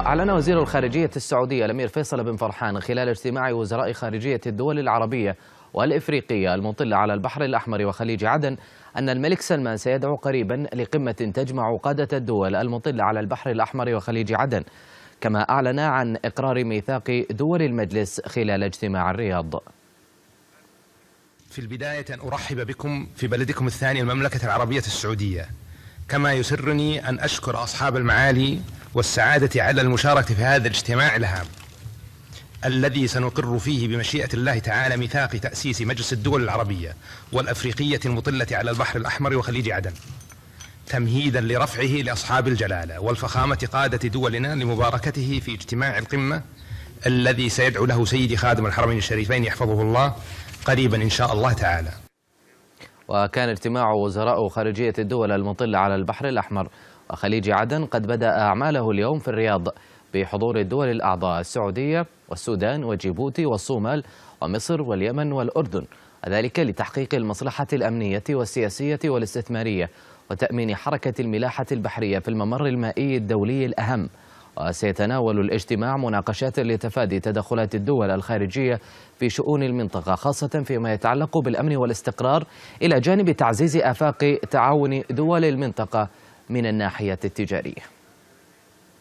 أعلن وزير الخارجية السعودية الأمير فيصل بن فرحان خلال اجتماع وزراء خارجية الدول العربية والإفريقية المطلة على البحر الأحمر وخليج عدن أن الملك سلمان سيدعو قريبا لقمة تجمع قادة الدول المطلة على البحر الأحمر وخليج عدن، كما أعلن عن إقرار ميثاق دول المجلس خلال اجتماع الرياض. في البداية أن أرحب بكم في بلدكم الثاني المملكة العربية السعودية، كما يسرني أن أشكر أصحاب المعالي والسعادة على المشاركة في هذا الاجتماع الهام الذي سنقر فيه بمشيئة الله تعالى ميثاق تأسيس مجلس الدول العربية والأفريقية المطلة على البحر الأحمر وخليج عدن، تمهيدا لرفعه لأصحاب الجلالة والفخامة قادة دولنا لمباركته في اجتماع القمة الذي سيدعو له سيدي خادم الحرمين الشريفين يحفظه الله قريبا إن شاء الله تعالى. وكان اجتماع وزراء خارجية الدول المطلة على البحر الأحمر وخليج عدن قد بدأ أعماله اليوم في الرياض بحضور الدول الأعضاء السعودية والسودان وجيبوتي والصومال ومصر واليمن والأردن، وذلك لتحقيق المصلحة الأمنية والسياسية والاستثمارية وتأمين حركة الملاحة البحرية في الممر المائي الدولي الأهم. وسيتناول الاجتماع مناقشات لتفادي تدخلات الدول الخارجية في شؤون المنطقة، خاصة فيما يتعلق بالأمن والاستقرار، إلى جانب تعزيز آفاق تعاون دول المنطقة من الناحية التجارية.